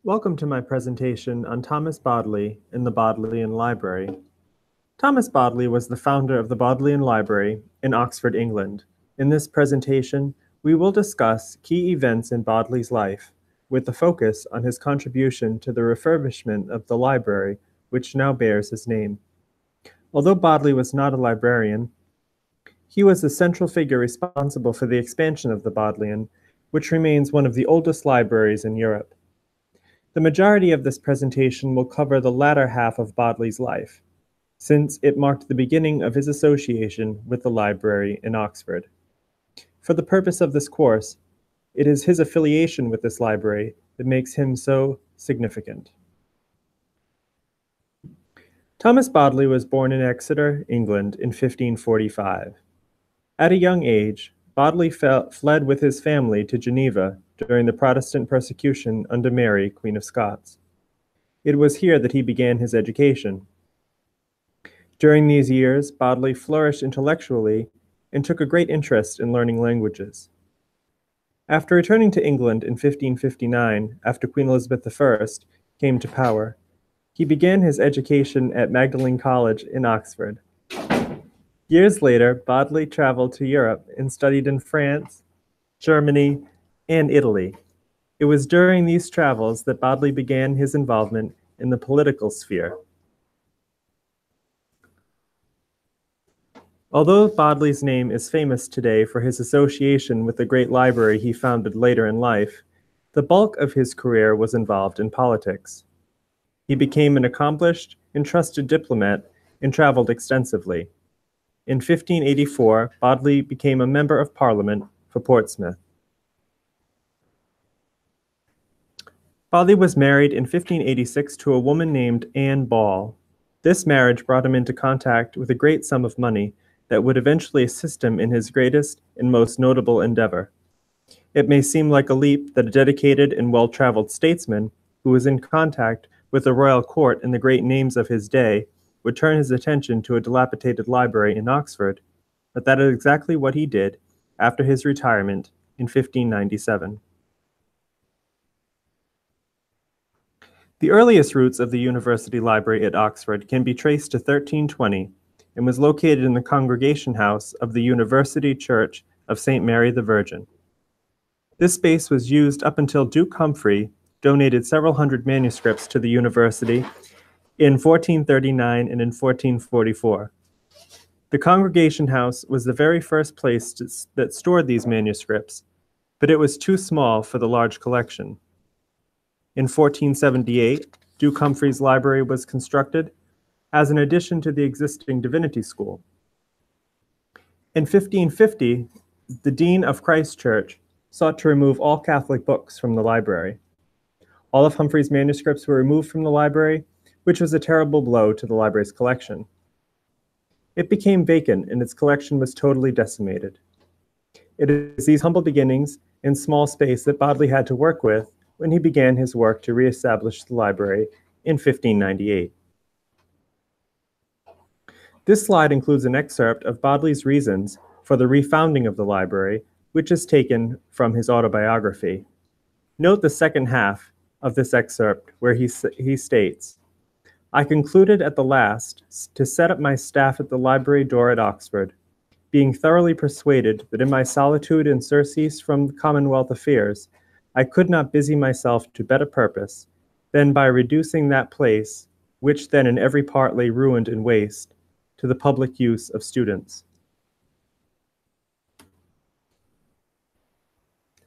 Welcome to my presentation on Thomas Bodley in the Bodleian Library. Thomas Bodley was the founder of the Bodleian Library in Oxford, England. In this presentation, we will discuss key events in Bodley's life, with the focus on his contribution to the refurbishment of the library, which now bears his name. Although Bodley was not a librarian, he was the central figure responsible for the expansion of the Bodleian, which remains one of the oldest libraries in Europe. The majority of this presentation will cover the latter half of Bodley's life, since it marked the beginning of his association with the library in Oxford. For the purpose of this course, it is his affiliation with this library that makes him so significant. Thomas Bodley was born in Exeter, England in 1545. At a young age, Bodley fled with his family to Geneva during the Protestant persecution under Mary, Queen of Scots. It was here that he began his education. During these years, Bodley flourished intellectually and took a great interest in learning languages. After returning to England in 1559, after Queen Elizabeth I came to power, he began his education at Magdalen College in Oxford. Years later, Bodley traveled to Europe and studied in France, Germany, and Italy. It was during these travels that Bodley began his involvement in the political sphere. Although Bodley's name is famous today for his association with the great library he founded later in life, the bulk of his career was involved in politics. He became an accomplished and trusted diplomat and traveled extensively. In 1584, Bodley became a member of Parliament for Portsmouth. Bodley was married in 1586 to a woman named Anne Ball. This marriage brought him into contact with a great sum of money that would eventually assist him in his greatest and most notable endeavor. It may seem like a leap that a dedicated and well-traveled statesman who was in contact with the royal court and the great names of his day would turn his attention to a dilapidated library in Oxford, but that is exactly what he did after his retirement in 1597. The earliest roots of the University Library at Oxford can be traced to 1320 and was located in the congregation house of the University Church of St. Mary the Virgin. This space was used up until Duke Humphrey donated several hundred manuscripts to the university in 1439 and in 1444. The congregation house was the very first place that stored these manuscripts, but it was too small for the large collection. In 1478, Duke Humphrey's library was constructed as an addition to the existing divinity school. In 1550, the Dean of Christ Church sought to remove all Catholic books from the library. All of Humphrey's manuscripts were removed from the library, which was a terrible blow to the library's collection. It became vacant and its collection was totally decimated. It is these humble beginnings in small space that Bodley had to work with when he began his work to reestablish the library in 1598. This slide includes an excerpt of Bodley's reasons for the refounding of the library, which is taken from his autobiography. Note the second half of this excerpt where he states, "I concluded at the last to set up my staff at the library door at Oxford, being thoroughly persuaded that in my solitude and surcease from Commonwealth affairs, I could not busy myself to better purpose than by reducing that place, which then in every part lay ruined and waste, to the public use of students."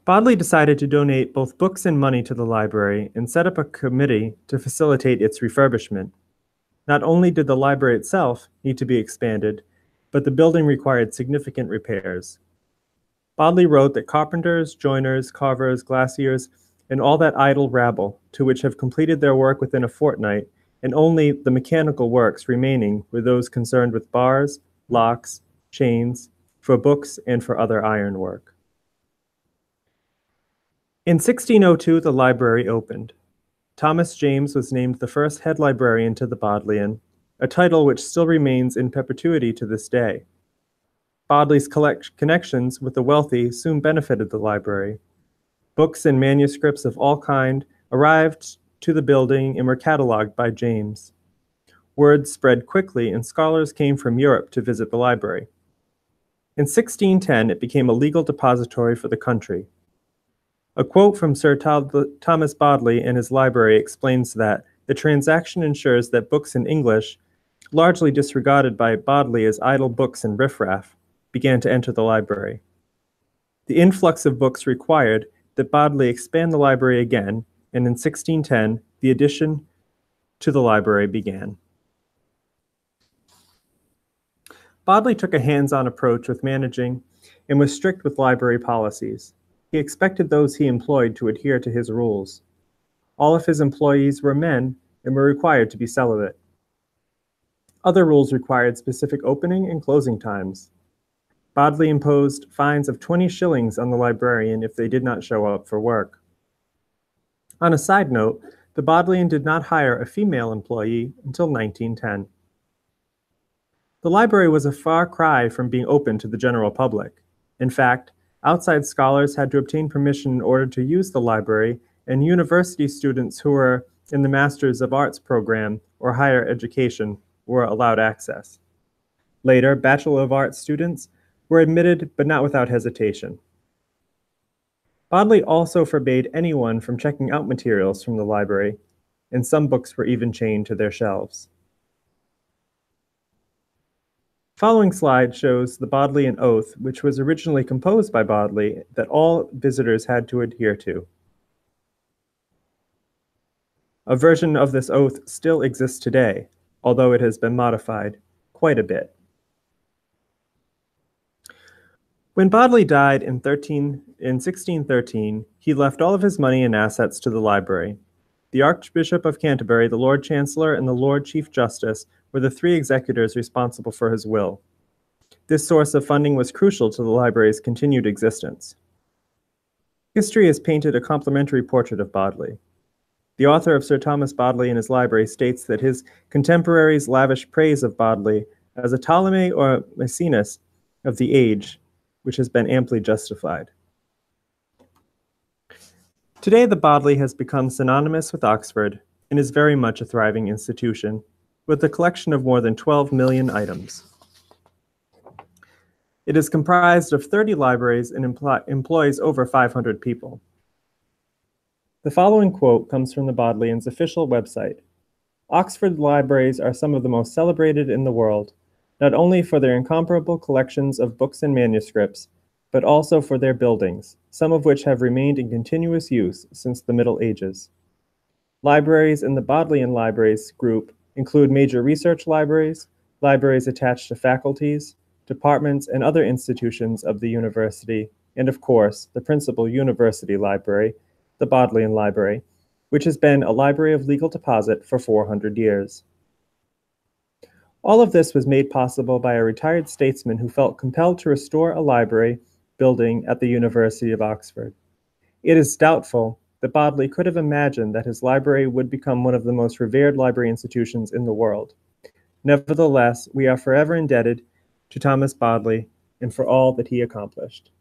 Bodley decided to donate both books and money to the library and set up a committee to facilitate its refurbishment. Not only did the library itself need to be expanded, but the building required significant repairs. Bodley wrote that carpenters, joiners, carvers, glaziers, and all that idle rabble, to which have completed their work within a fortnight, and only the mechanical works remaining were those concerned with bars, locks, chains, for books, and for other ironwork. In 1602, the library opened. Thomas James was named the first head librarian to the Bodleian, a title which still remains in perpetuity to this day. Bodley's connections with the wealthy soon benefited the library. Books and manuscripts of all kinds arrived to the building and were cataloged by James. Word spread quickly, and scholars came from Europe to visit the library. In 1610, it became a legal depository for the country. A quote from Sir Thomas Bodley in his library explains that the transaction ensures that books in English, largely disregarded by Bodley as idle books and riffraff, began to enter the library. The influx of books required that Bodley expand the library again, and in 1610, the addition to the library began. Bodley took a hands-on approach with managing and was strict with library policies. He expected those he employed to adhere to his rules. All of his employees were men and were required to be celibate. Other rules required specific opening and closing times. Bodley imposed fines of 20 shillings on the librarian if they did not show up for work. On a side note, the Bodleian did not hire a female employee until 1910. The library was a far cry from being open to the general public. In fact, outside scholars had to obtain permission in order to use the library, and university students who were in the Masters of Arts program or higher education were allowed access. Later, Bachelor of Arts students were admitted, but not without hesitation. Bodley also forbade anyone from checking out materials from the library, and some books were even chained to their shelves. Following slide shows the Bodleian Oath, which was originally composed by Bodley, that all visitors had to adhere to. A version of this oath still exists today, although it has been modified quite a bit. When Bodley died in 1613, he left all of his money and assets to the library. The Archbishop of Canterbury, the Lord Chancellor, and the Lord Chief Justice were the three executors responsible for his will. This source of funding was crucial to the library's continued existence. History has painted a complimentary portrait of Bodley. The author of Sir Thomas Bodley in his library states that his contemporaries lavish praise of Bodley as a Ptolemy or Maecenas of the age, which has been amply justified. Today, the Bodley has become synonymous with Oxford and is very much a thriving institution, with a collection of more than 12 million items. It is comprised of 30 libraries and employs over 500 people. The following quote comes from the Bodleians' official website. Oxford libraries are some of the most celebrated in the world, not only for their incomparable collections of books and manuscripts, but also for their buildings, some of which have remained in continuous use since the Middle Ages. Libraries in the Bodleian Libraries group include major research libraries, libraries attached to faculties, departments, and other institutions of the university, and of course, the principal university library, the Bodleian Library, which has been a library of legal deposit for 400 years. All of this was made possible by a retired statesman who felt compelled to restore a library building at the University of Oxford. It is doubtful that Bodley could have imagined that his library would become one of the most revered library institutions in the world. Nevertheless, we are forever indebted to Thomas Bodley and for all that he accomplished.